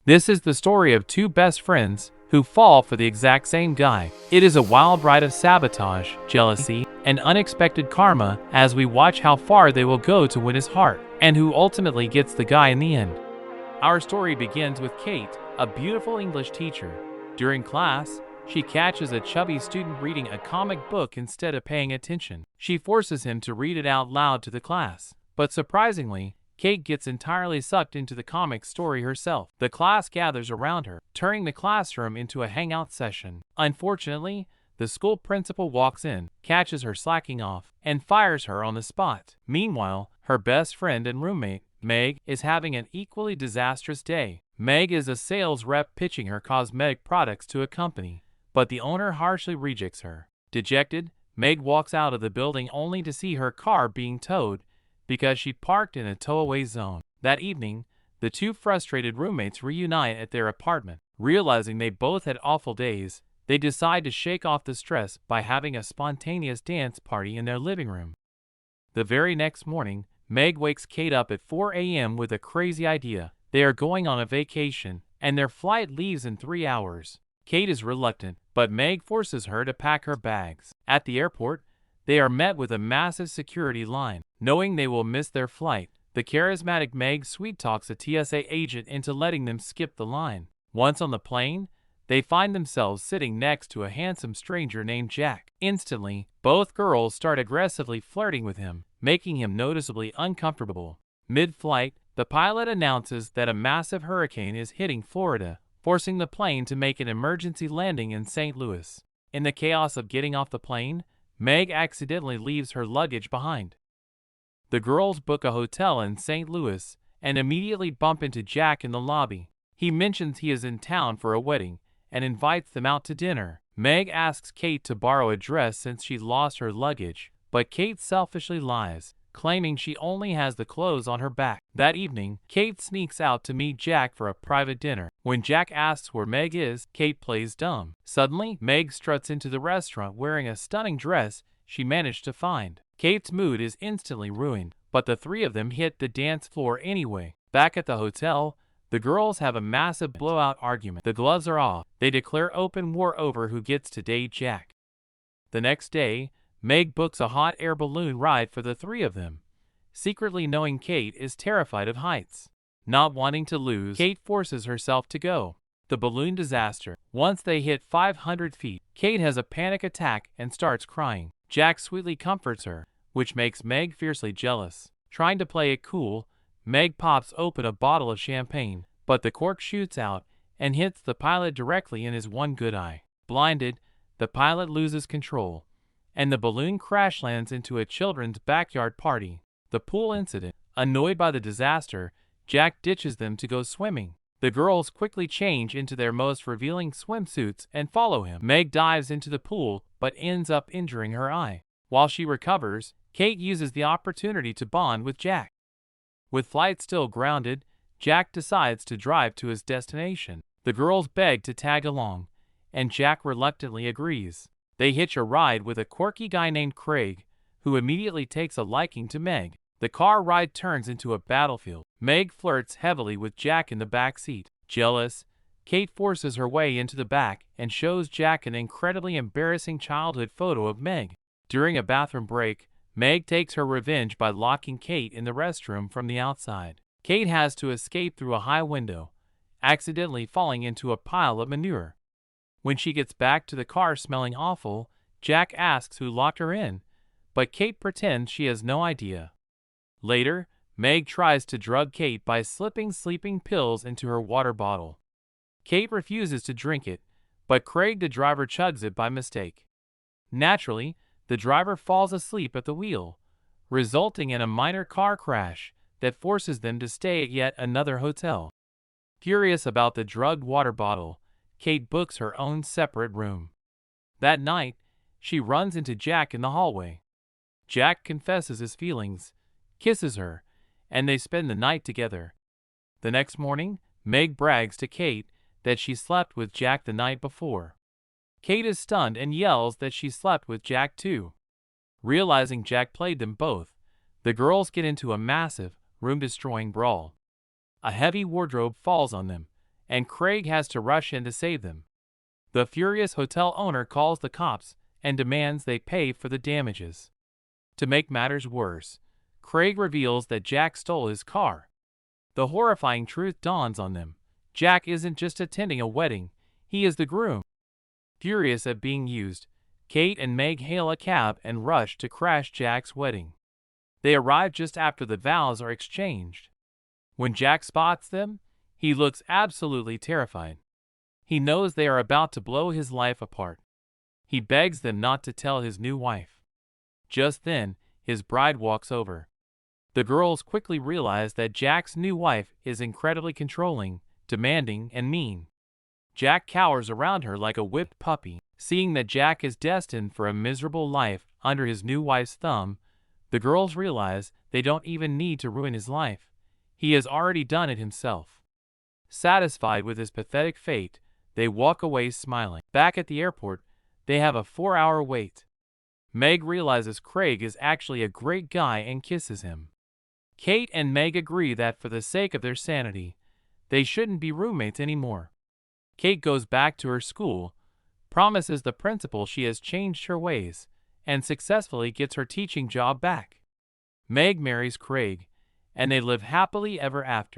This is the story of two best friends who fall for the exact same guy. It is a wild ride of sabotage, jealousy, and unexpected karma as we watch how far they will go to win his heart, and who ultimately gets the guy in the end. Our story begins with Kate, a beautiful English teacher. During class, she catches a chubby student reading a comic book instead of paying attention. She forces him to read it out loud to the class, but surprisingly, Kate gets entirely sucked into the comic story herself. The class gathers around her, turning the classroom into a hangout session. Unfortunately, the school principal walks in, catches her slacking off, and fires her on the spot. Meanwhile, her best friend and roommate, Meg, is having an equally disastrous day. Meg is a sales rep pitching her cosmetic products to a company, but the owner harshly rejects her. Dejected, Meg walks out of the building only to see her car being towed because she parked in a tow-away zone. That evening, the two frustrated roommates reunite at their apartment. Realizing they both had awful days, they decide to shake off the stress by having a spontaneous dance party in their living room. The very next morning, Meg wakes Kate up at 4 a.m. with a crazy idea. They are going on a vacation, and their flight leaves in 3 hours. Kate is reluctant, but Meg forces her to pack her bags. At the airport, they are met with a massive security line. Knowing they will miss their flight, the charismatic Meg sweet-talks a TSA agent into letting them skip the line. Once on the plane, they find themselves sitting next to a handsome stranger named Jack. Instantly, both girls start aggressively flirting with him, making him noticeably uncomfortable. Mid-flight, the pilot announces that a massive hurricane is hitting Florida, forcing the plane to make an emergency landing in St. Louis. In the chaos of getting off the plane, Meg accidentally leaves her luggage behind. The girls book a hotel in St. Louis and immediately bump into Jack in the lobby. He mentions he is in town for a wedding and invites them out to dinner. Meg asks Kate to borrow a dress since she lost her luggage, but Kate selfishly lies, claiming she only has the clothes on her back. That evening, Kate sneaks out to meet Jack for a private dinner. When Jack asks where Meg is, Kate plays dumb. Suddenly, Meg struts into the restaurant wearing a stunning dress she managed to find. Kate's mood is instantly ruined, but the three of them hit the dance floor anyway. Back at the hotel, the girls have a massive blowout argument. The gloves are off. They declare open war over who gets to date Jack. The next day, Meg books a hot air balloon ride for the three of them, secretly knowing Kate is terrified of heights. Not wanting to lose, Kate forces herself to go. The balloon disaster. Once they hit 500 feet, Kate has a panic attack and starts crying. Jack sweetly comforts her, which makes Meg fiercely jealous. Trying to play it cool, Meg pops open a bottle of champagne, but the cork shoots out and hits the pilot directly in his one good eye. Blinded, the pilot loses control, and the balloon crash lands into a children's backyard party. The pool incident. Annoyed by the disaster, Jack ditches them to go swimming. The girls quickly change into their most revealing swimsuits and follow him. Meg dives into the pool but ends up injuring her eye. While she recovers, Kate uses the opportunity to bond with Jack. With flight still grounded, Jack decides to drive to his destination. The girls beg to tag along, and Jack reluctantly agrees. They hitch a ride with a quirky guy named Craig, who immediately takes a liking to Meg. The car ride turns into a battlefield. Meg flirts heavily with Jack in the back seat. Jealous, Kate forces her way into the back and shows Jack an incredibly embarrassing childhood photo of Meg. During a bathroom break, Meg takes her revenge by locking Kate in the restroom from the outside. Kate has to escape through a high window, accidentally falling into a pile of manure. When she gets back to the car smelling awful, Jack asks who locked her in, but Kate pretends she has no idea. Later, Meg tries to drug Kate by slipping sleeping pills into her water bottle. Kate refuses to drink it, but Craig the driver chugs it by mistake. Naturally, the driver falls asleep at the wheel, resulting in a minor car crash that forces them to stay at yet another hotel. Curious about the drugged water bottle, Kate books her own separate room. That night, she runs into Jack in the hallway. Jack confesses his feelings, kisses her, and they spend the night together. The next morning, Meg brags to Kate that she slept with Jack the night before. Kate is stunned and yells that she slept with Jack too. Realizing Jack played them both, the girls get into a massive, room-destroying brawl. A heavy wardrobe falls on them, and Craig has to rush in to save them. The furious hotel owner calls the cops and demands they pay for the damages. To make matters worse, Craig reveals that Jack stole his car. The horrifying truth dawns on them. Jack isn't just attending a wedding, he is the groom. Furious at being used, Kate and Meg hail a cab and rush to crash Jack's wedding. They arrive just after the vows are exchanged. When Jack spots them, he looks absolutely terrified. He knows they are about to blow his life apart. He begs them not to tell his new wife. Just then, his bride walks over. The girls quickly realize that Jack's new wife is incredibly controlling, demanding, and mean. Jack cowers around her like a whipped puppy. Seeing that Jack is destined for a miserable life under his new wife's thumb, the girls realize they don't even need to ruin his life. He has already done it himself. Satisfied with his pathetic fate, they walk away smiling. Back at the airport, they have a 4-hour wait. Meg realizes Craig is actually a great guy and kisses him. Kate and Meg agree that for the sake of their sanity, they shouldn't be roommates anymore. Kate goes back to her school, promises the principal she has changed her ways, and successfully gets her teaching job back. Meg marries Craig, and they live happily ever after.